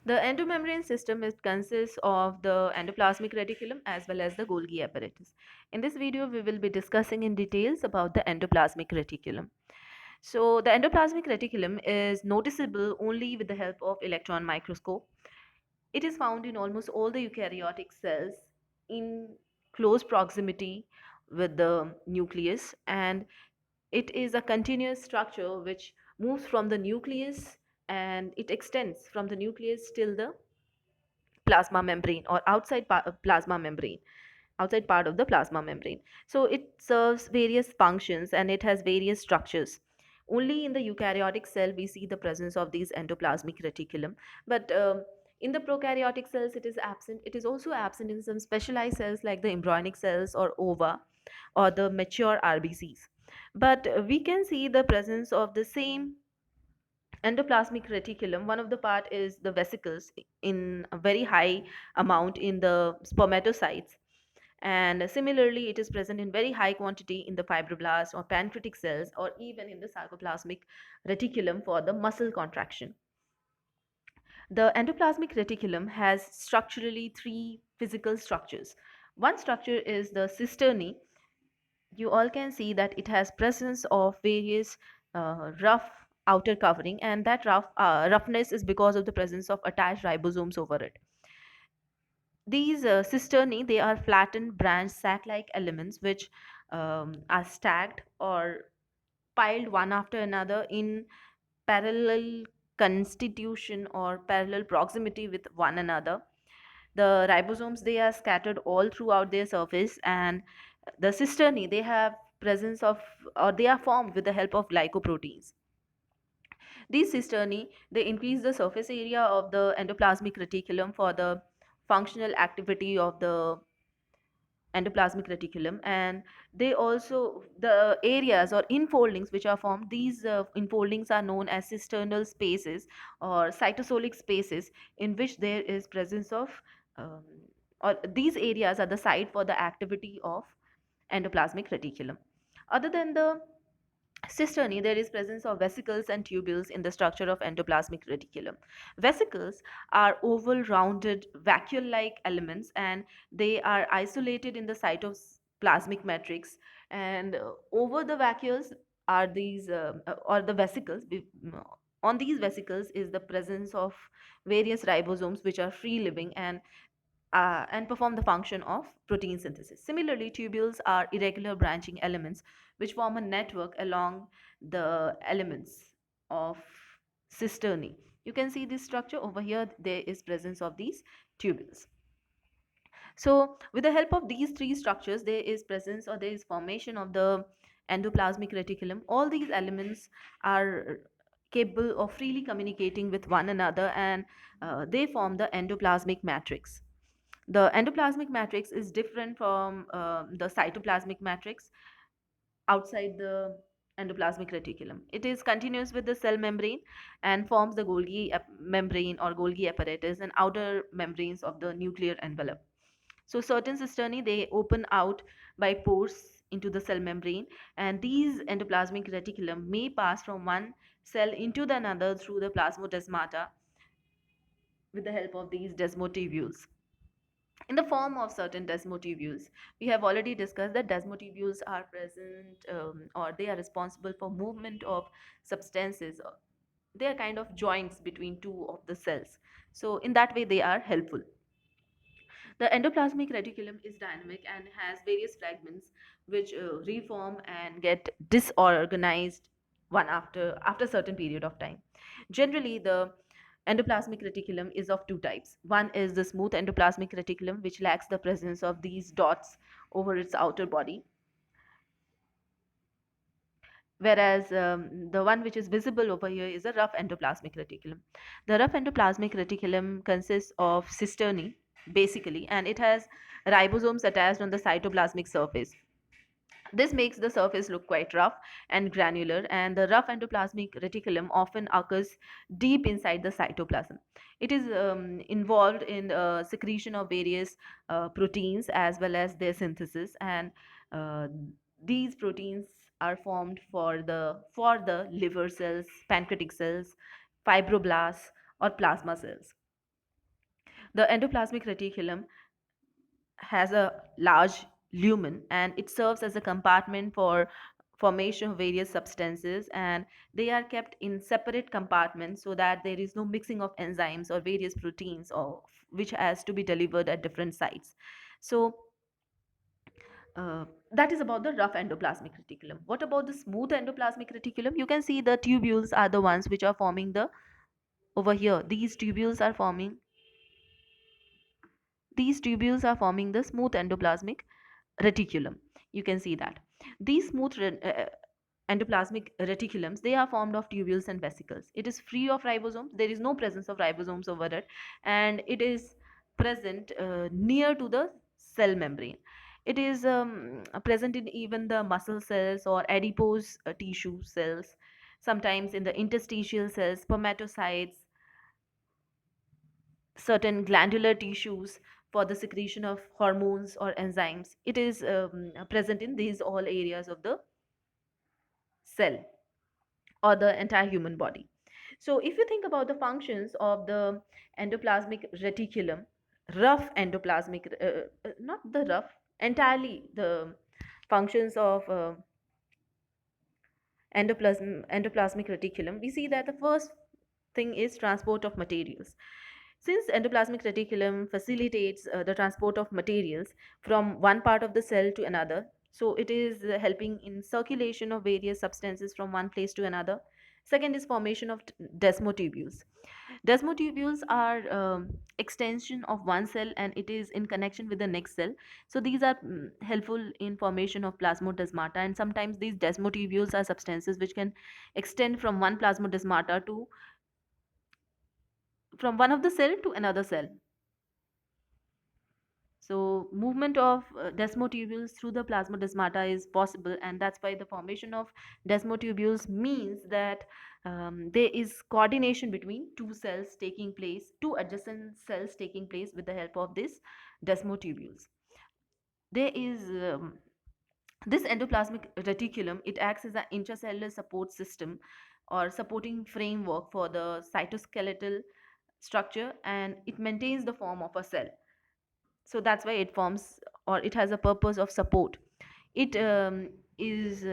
The endomembrane system consists of the endoplasmic reticulum as well as the Golgi apparatus. In this video, we will be discussing in details about the endoplasmic reticulum. So, the endoplasmic reticulum is noticeable only with the help of electron microscope. It is found in almost all the eukaryotic cells in close proximity with the nucleus, and it is a continuous structure which moves from the nucleus and it extends from the nucleus till the plasma membrane or plasma membrane, outside part of the plasma membrane. So it serves various functions and it has various structures. Only in the eukaryotic cell we see the presence of these endoplasmic reticulum, but in the prokaryotic cells it is absent. It is also absent in some specialized cells like the embryonic cells or ova or the mature RBCs. But we can see the presence of the same endoplasmic reticulum. One of the part is the vesicles in a very high amount in the spermatocytes, and similarly it is present in very high quantity in the fibroblast or pancreatic cells or even in the sarcoplasmic reticulum for the muscle contraction. The endoplasmic reticulum has structurally three physical structures. One structure is the cisternae. You all can see that it has presence of various rough outer covering, and that roughness is because of the presence of attached ribosomes over it. These cisternae, they are flattened branch sac-like elements which are stacked or piled one after another in parallel constitution or parallel proximity with one another. The ribosomes, they are scattered all throughout their surface, and the cisternae, they have presence of, or they are formed with the help of glycoproteins. These cisternae, they increase the surface area of the endoplasmic reticulum for the functional activity of the endoplasmic reticulum, and they also, the areas or infoldings which are formed, these infoldings are known as cisternal spaces or cytosolic spaces in which there is presence of um, or these areas are the site for the activity of endoplasmic reticulum. Other than the cisternae, there is presence of vesicles and tubules in the structure of endoplasmic reticulum. Vesicles are oval, rounded, vacuole-like elements, and they are isolated in the cytoplasmic matrix. And over the vacuoles are these, or the vesicles. On these vesicles is the presence of various ribosomes which are free living and perform the function of protein synthesis. Similarly, tubules are irregular branching elements which form a network along the elements of cisternae. You can see this structure over here. There is presence of these tubules. So, with the help of these three structures, there is presence or there is formation of the endoplasmic reticulum. All these elements are capable of freely communicating with one another, and they form the endoplasmic matrix. The endoplasmic matrix is different from the cytoplasmic matrix outside the endoplasmic reticulum. It is continuous with the cell membrane and forms the membrane or Golgi apparatus and outer membranes of the nuclear envelope. So certain cisternae, they open out by pores into the cell membrane, and these endoplasmic reticulum may pass from one cell into the another through the plasmodesmata with the help of these desmotubules in the form of certain desmotubules. We have already discussed that desmotubules are present, or they are responsible for movement of substances. They are kind of joints between two of the cells. So in that way they are helpful. The endoplasmic reticulum is dynamic and has various fragments which reform and get disorganized one after certain period of time. Generally, the endoplasmic reticulum is of two types. One is the smooth endoplasmic reticulum, which lacks the presence of these dots over its outer body, whereas the one which is visible over here is a rough endoplasmic reticulum. The rough endoplasmic reticulum consists of cisternae basically, and it has ribosomes attached on the cytoplasmic surface. This makes the surface look quite rough and granular, and the rough endoplasmic reticulum often occurs deep inside the cytoplasm. It is involved in secretion of various proteins as well as their synthesis, and uh, these proteins are formed for the liver cells, pancreatic cells, fibroblasts, or plasma cells. The endoplasmic reticulum has a large lumen, and it serves as a compartment for formation of various substances, and they are kept in separate compartments so that there is no mixing of enzymes or various proteins or which has to be delivered at different sites. So that is about the rough endoplasmic reticulum. What about the smooth endoplasmic reticulum? You can see the tubules are the ones which are forming the over here. These tubules are forming the smooth endoplasmic reticulum. You can see that these endoplasmic reticulums, they are formed of tubules and vesicles. It is free of ribosomes. There is no presence of ribosomes over it, and it is present near to the cell membrane. It is present in even the muscle cells or adipose tissue cells, sometimes in the interstitial cells, spermatocytes, certain glandular tissues for the secretion of hormones or enzymes. It is present in these all areas of the cell or the entire human body. So, if you think about the functions of the endoplasmic reticulum, not the rough, entirely the functions of endoplasmic reticulum, we see that the first thing is transport of materials. Since endoplasmic reticulum facilitates the transport of materials from one part of the cell to another, so it is helping in circulation of various substances from one place to another. Second is formation of desmotubules. Desmotubules are extension of one cell, and it is in connection with the next cell. So these are helpful in formation of plasmodesmata, and sometimes these desmotubules are substances which can extend from one plasmodesmata to from one of the cell to another cell. So movement of desmotubules through the plasmodesmata is possible, and that's why the formation of desmotubules means that there is coordination between two adjacent cells taking place with the help of this desmotubules. There is this endoplasmic reticulum. It acts as an intracellular support system or supporting framework for the cytoskeletal structure, and it maintains the form of a cell. So that's why it forms, or it has a purpose of support. It is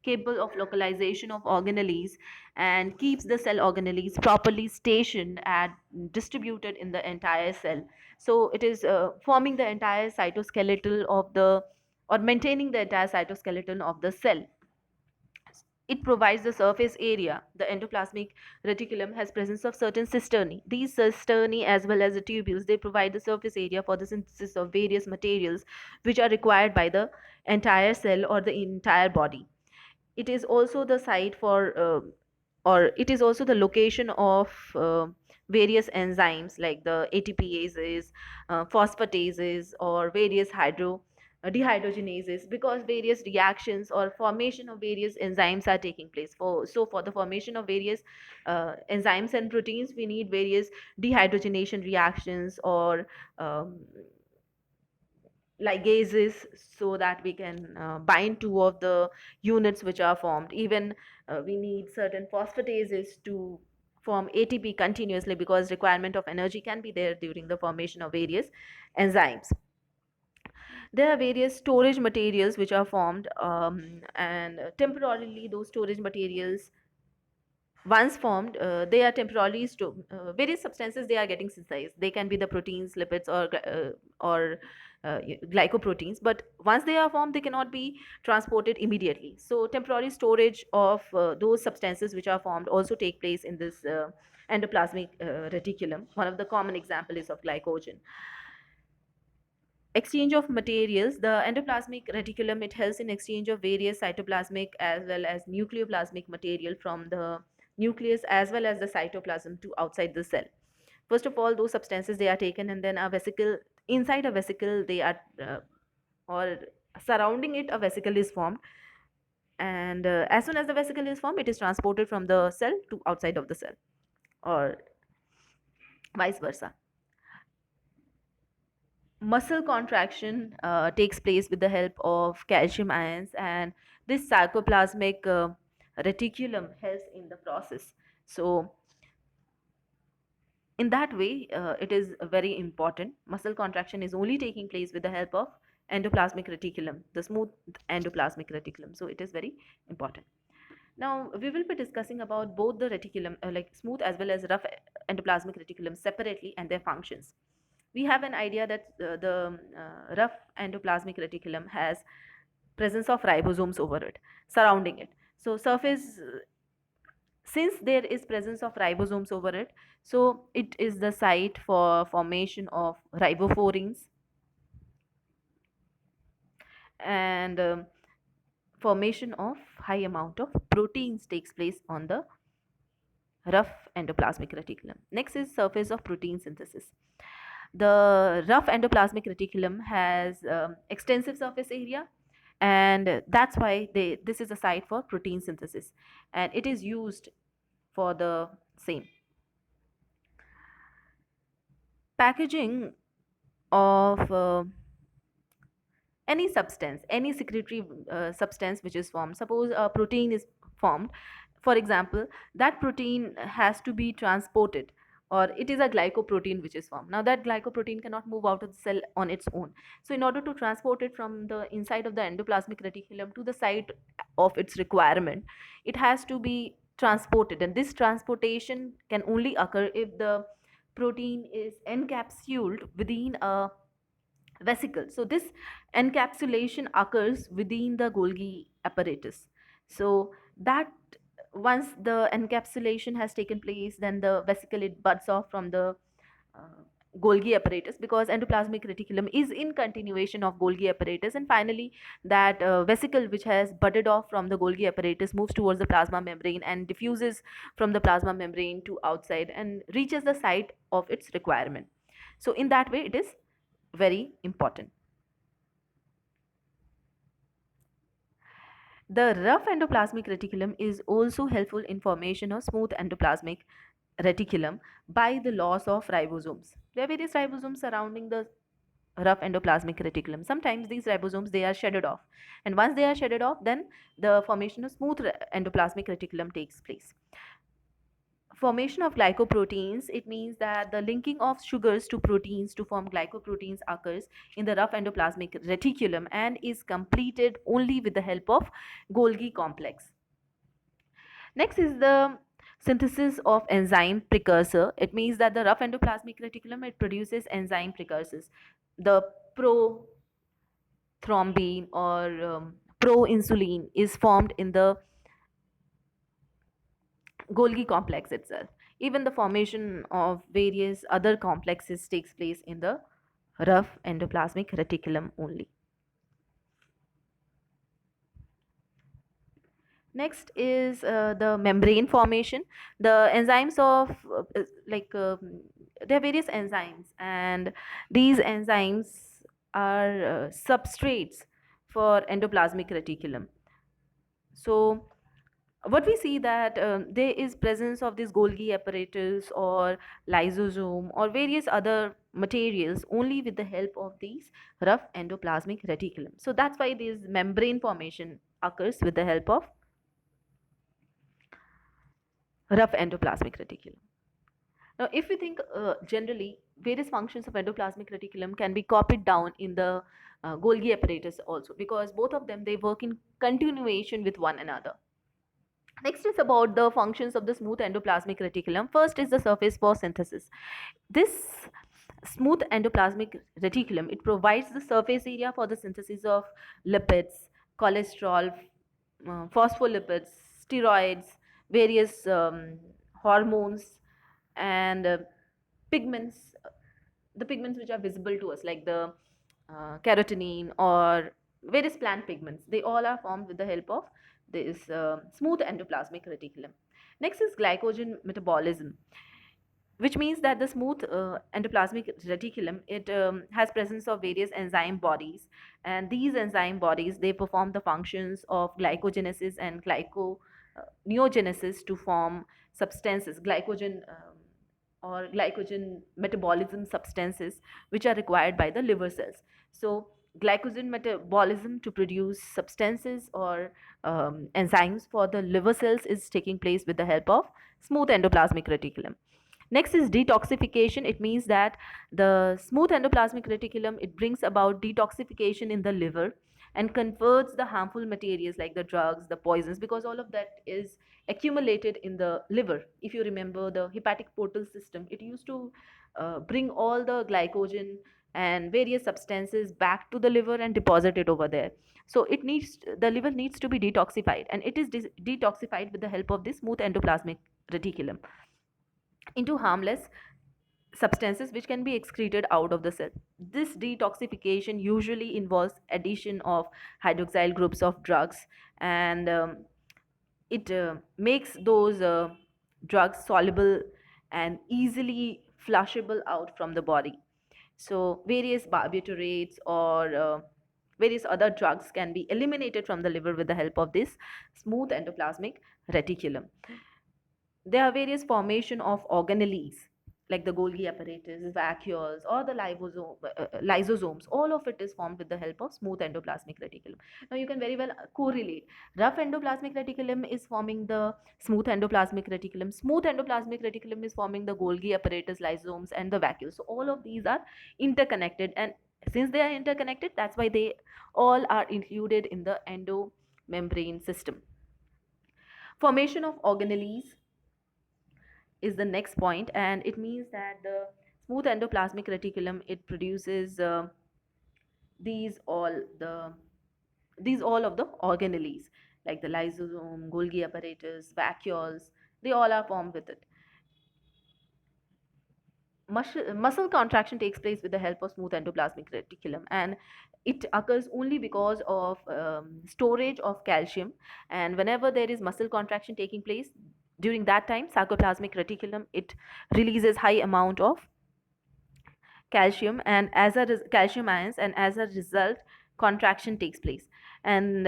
capable of localization of organelles and keeps the cell organelles properly stationed and distributed in the entire cell. So it is forming the entire cytoskeletal of the, or maintaining the entire cytoskeleton of the cell. It provides the surface area. The endoplasmic reticulum has presence of certain cisternae. These cisternae, as well as the tubules, they provide the surface area for the synthesis of various materials which are required by the entire cell or the entire body. It is also the site for or it is also the location of various enzymes like the ATPases, phosphatases, or various dehydrogenases, because various reactions or formation of various enzymes are taking place. For the formation of various enzymes and proteins, we need various dehydrogenation reactions or um, ligases, so that we can bind two of the units which are formed. Even we need certain phosphatases to form ATP continuously, because requirement of energy can be there during the formation of various enzymes. There are various storage materials which are formed, and temporarily those storage materials, once formed, they are temporarily various substances, they are getting synthesized. They can be the proteins, lipids, or glycoproteins, but once they are formed, they cannot be transported immediately. So temporary storage of those substances which are formed also take place in this endoplasmic reticulum. One of the common example is of glycogen. Exchange of materials. The endoplasmic reticulum, it helps in exchange of various cytoplasmic as well as nucleoplasmic material from the nucleus as well as the cytoplasm to outside the cell. First of all, those substances, they are taken, and then a vesicle, inside a vesicle they are or surrounding it, a vesicle is formed, and as soon as the vesicle is formed, it is transported from the cell to outside of the cell, or vice versa. Muscle contraction takes place with the help of calcium ions, and this sarcoplasmic reticulum helps in the process. So In that way, it is very important. Muscle contraction is only taking place with the help of endoplasmic reticulum, the smooth endoplasmic reticulum. So it is very important. Now we will be discussing about both the reticulum, like smooth as well as rough endoplasmic reticulum separately and their functions. We have an idea that the rough endoplasmic reticulum has presence of ribosomes over it, surrounding it. So surface, since there is presence of ribosomes over it, so it is the site for formation of ribophorines and formation of high amount of proteins takes place on the rough endoplasmic reticulum. Next is surface of protein synthesis. The rough endoplasmic reticulum has extensive surface area, and that's why this is a site for protein synthesis, and it is used for the same packaging of any secretory substance which is formed. Suppose a protein is formed, for example, that protein has to be transported, or it is a glycoprotein which is formed. Now that glycoprotein cannot move out of the cell on its own, so in order to transport it from the inside of the endoplasmic reticulum to the site of its requirement, it has to be transported, and this transportation can only occur if the protein is encapsulated within a vesicle. So this encapsulation occurs within the Golgi apparatus. So that once the encapsulation has taken place, then the vesicle it buds off from the uh, Golgi apparatus, because endoplasmic reticulum is in continuation of Golgi apparatus, and finally that vesicle which has budded off from the Golgi apparatus moves towards the plasma membrane and diffuses from the plasma membrane to outside and reaches the site of its requirement. So in that way it is very important. The rough endoplasmic reticulum is also helpful in formation of smooth endoplasmic reticulum by the loss of ribosomes. There are various ribosomes surrounding the rough endoplasmic reticulum. Sometimes these ribosomes they are shedded off, and once they are shedded off, then the formation of smooth endoplasmic reticulum takes place. Formation of glycoproteins, it means that the linking of sugars to proteins to form glycoproteins occurs in the rough endoplasmic reticulum and is completed only with the help of Golgi complex. Next is the synthesis of enzyme precursor. It means that the rough endoplasmic reticulum it produces enzyme precursors. The prothrombin or proinsulin is formed in the Golgi complex itself. Even the formation of various other complexes takes place in the rough endoplasmic reticulum only. Next is the membrane formation. The enzymes of there are various enzymes, and these enzymes are substrates for endoplasmic reticulum. So what we see that there is presence of this Golgi apparatus or lysosome or various other materials only with the help of these rough endoplasmic reticulum. So that's why this membrane formation occurs with the help of rough endoplasmic reticulum. Now, if we think generally, various functions of endoplasmic reticulum can be copied down in the Golgi apparatus also, because both of them they work in continuation with one another. Next is about the functions of the smooth endoplasmic reticulum. First is the surface for synthesis. This smooth endoplasmic reticulum it provides the surface area for the synthesis of lipids, cholesterol, phospholipids, steroids, various hormones, and pigments. The pigments which are visible to us, like the carotene or various plant pigments, they all are formed with the help of this smooth endoplasmic reticulum. Next is glycogen metabolism, which means that the smooth endoplasmic reticulum it has presence of various enzyme bodies, and these enzyme bodies they perform the functions of glycogenesis and glyconeogenesis to form substances, glycogen or glycogen metabolism substances which are required by the liver cells. So glycogen metabolism to produce substances or enzymes for the liver cells is taking place with the help of smooth endoplasmic reticulum. Next is detoxification. It means that the smooth endoplasmic reticulum, it brings about detoxification in the liver and converts the harmful materials like the drugs, the poisons, because all of that is accumulated in the liver. If you remember the hepatic portal system, it used to bring all the glycogen and various substances back to the liver and deposit it over there. So the liver needs to be detoxified, and it is detoxified with the help of this smooth endoplasmic reticulum into harmless substances which can be excreted out of the cell. This detoxification usually involves addition of hydroxyl groups of drugs, and it makes those drugs soluble and easily flushable out from the body. So various barbiturates or various other drugs can be eliminated from the liver with the help of this smooth endoplasmic reticulum. There are various formation of organelles like the Golgi apparatus, vacuoles, or the lysosomes. All of it is formed with the help of smooth endoplasmic reticulum. Now you can very well correlate. Rough endoplasmic reticulum is forming the smooth endoplasmic reticulum. Smooth endoplasmic reticulum is forming the Golgi apparatus, lysosomes, and the vacuoles. So all of these are interconnected, and since they are interconnected, that's why they all are included in the endomembrane system. Formation of organelles is the next point, and it means that the smooth endoplasmic reticulum, it produces these all the these all of the organelles like the lysosome, Golgi apparatus, vacuoles. They all are formed with it. Muscle contraction takes place with the help of smooth endoplasmic reticulum, and it occurs only because of storage of calcium. And whenever there is muscle contraction taking place, during that time sarcoplasmic reticulum, it releases high amount of calcium, and calcium ions, and as a result contraction takes place. And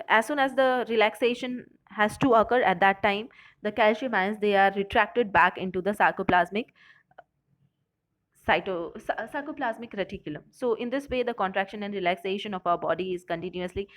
as soon as the relaxation has to occur, at that time the calcium ions, they are retracted back into the sarcoplasmic reticulum. So in this way the contraction and relaxation of our body is continuously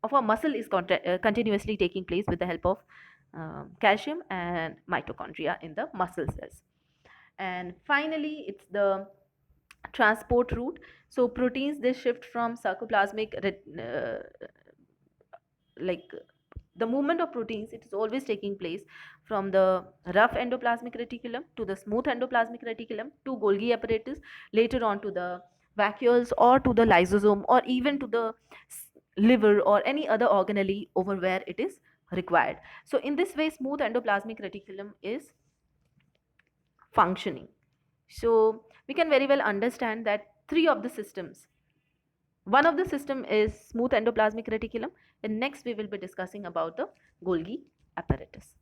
of our muscle is continuously taking place with the help of calcium and mitochondria in the muscle cells. And finally it's the transport route. So proteins, they shift from like the movement of proteins, it is always taking place from the rough endoplasmic reticulum to the smooth endoplasmic reticulum to Golgi apparatus, later on to the vacuoles or to the lysosome or even to the liver or any other organelle over where it is required. So in this way smooth endoplasmic reticulum is functioning. So we can very well understand that three of the systems, one of the system is smooth endoplasmic reticulum, and next we will be discussing about the Golgi apparatus.